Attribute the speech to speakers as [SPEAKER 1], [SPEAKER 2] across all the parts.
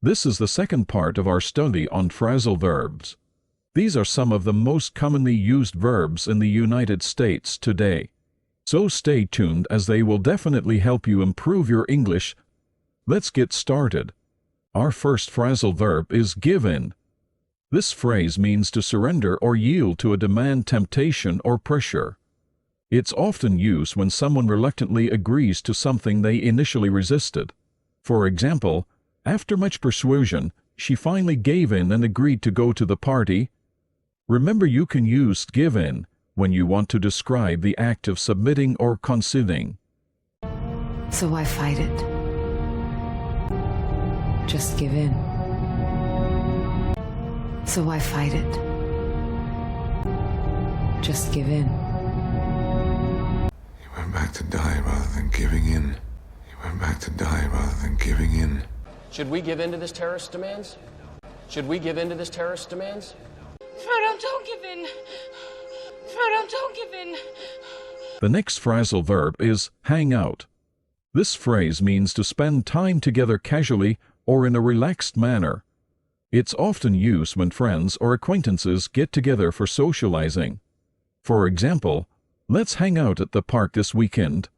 [SPEAKER 1] This is the second part of our study on phrasal verbs. These are some of the most commonly used verbs in the United States today. So stay tuned as they will definitely help you improve your English. Let's get started. Our first phrasal verb is give in. This phrase means to surrender or yield to a demand, temptation, or pressure. It's often used when someone reluctantly agrees to something they initially resisted. For example, after much persuasion, she finally gave in and agreed to go to the party. Remember, you can use give in when you want to describe the act of submitting or conceding.
[SPEAKER 2] So why fight it? Just give in. So why fight it? Just give in.
[SPEAKER 3] He went back to die rather than giving in. He went back to die rather than giving in.
[SPEAKER 4] Should we give in to this terrorist demands? Should we give in to this terrorist demands?
[SPEAKER 5] Frodo, don't give in. Frodo, don't give in.
[SPEAKER 1] The next phrasal verb is hang out. This phrase means to spend time together casually or in a relaxed manner. It's often used when friends or acquaintances get together for socializing. For example, let's hang out at the park this weekend.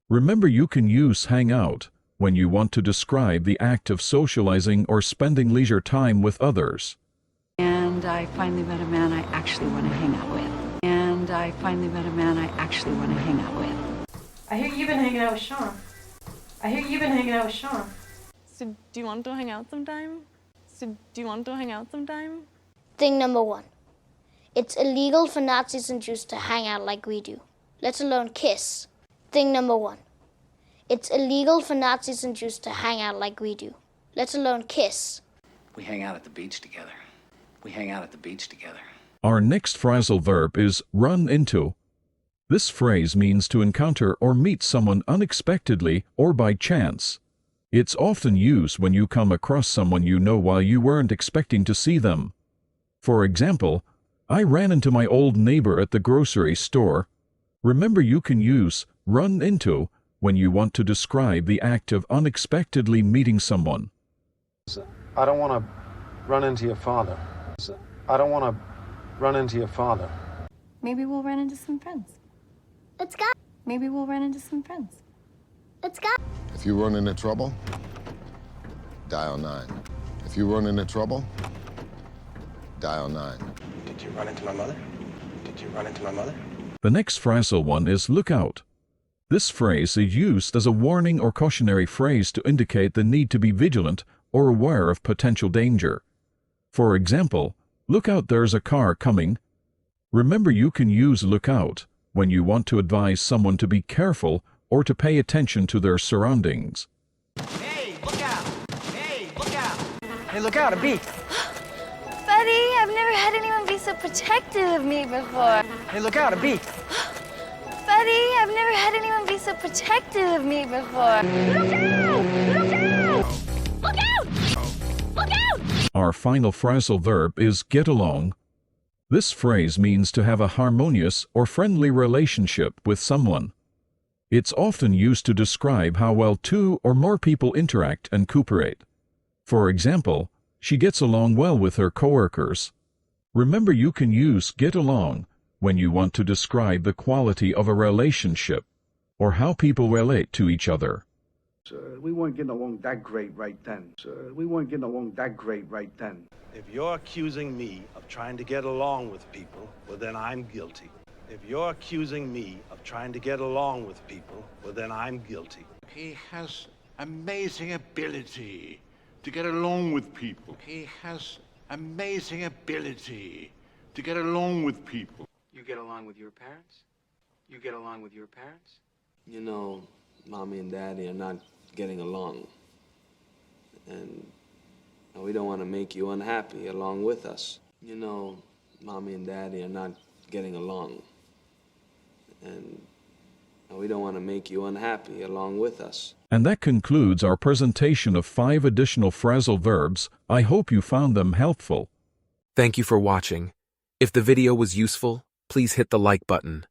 [SPEAKER 1] Remember, you can use hang out when you want to describe the act of socializing or spending leisure time with others.
[SPEAKER 6] And I finally met a man I actually want to hang out with. And I finally met a man I actually want to hang out with.
[SPEAKER 7] I hear you've been hanging out with Sean. I hear you've been hanging out with Sean.
[SPEAKER 5] So do you want to hang out sometime?
[SPEAKER 8] Thing number one. It's illegal for Nazis and Jews to hang out like we do, let alone kiss. Thing number one. It's illegal for Nazis and Jews to hang out like we do, let alone kiss.
[SPEAKER 9] We hang out at the beach together. We hang out at the beach together.
[SPEAKER 1] Our next phrasal verb is run into. This phrase means to encounter or meet someone unexpectedly or by chance. It's often used when you come across someone you know while you weren't expecting to see them. For example, I ran into my old neighbor at the grocery store. Remember, you can use run into when you want to describe the act of unexpectedly meeting someone.
[SPEAKER 10] I don't want to run into your father. I don't want to run into your father.
[SPEAKER 6] Maybe we'll run into some friends.
[SPEAKER 8] Let's go.
[SPEAKER 6] Maybe we'll run into some friends.
[SPEAKER 8] Let's go.
[SPEAKER 11] If you run into trouble, dial 9. If you run into trouble, dial 9.
[SPEAKER 10] Did you run into my mother? Did you run into my mother?
[SPEAKER 1] The next phrasal one is look out. This phrase is used as a warning or cautionary phrase to indicate the need to be vigilant or aware of potential danger. For example, look out, there's a car coming. Remember, you can use look out when you want to advise someone to be careful or to pay attention to their surroundings.
[SPEAKER 4] Hey, look out! Hey, look out!
[SPEAKER 10] Hey, look out, a bee!
[SPEAKER 5] Buddy, I've never had anyone be so protective of me before.
[SPEAKER 10] Hey, look out, a bee!
[SPEAKER 5] Buddy, I've never had anyone be so protective of me before. Look out! Look out! Look out! Look out!
[SPEAKER 1] Our final phrasal verb is get along. This phrase means to have a harmonious or friendly relationship with someone. It's often used to describe how well two or more people interact and cooperate. For example, she gets along well with her coworkers. Remember, you can use get along when you want to describe the quality of a relationship or how people relate to each other.
[SPEAKER 10] We weren't getting along that great right then. We weren't getting along that great right then.
[SPEAKER 12] If you're accusing me of trying to get along with people, well, then I'm guilty. If you're accusing me of trying to get along with people, well, then I'm guilty.
[SPEAKER 11] He has amazing ability to get along with people. He has amazing ability to get along with people.
[SPEAKER 10] You get along with your parents? You get along with your parents?
[SPEAKER 13] You know, Mommy and Daddy are not getting along. And we don't want to make you unhappy along with us. You know, Mommy and Daddy are not getting along. And we don't want to make you unhappy along with us.
[SPEAKER 1] And that concludes our presentation of 5 additional phrasal verbs. I hope you found them helpful.
[SPEAKER 14] Thank you for watching. If the video was useful, please hit the like button.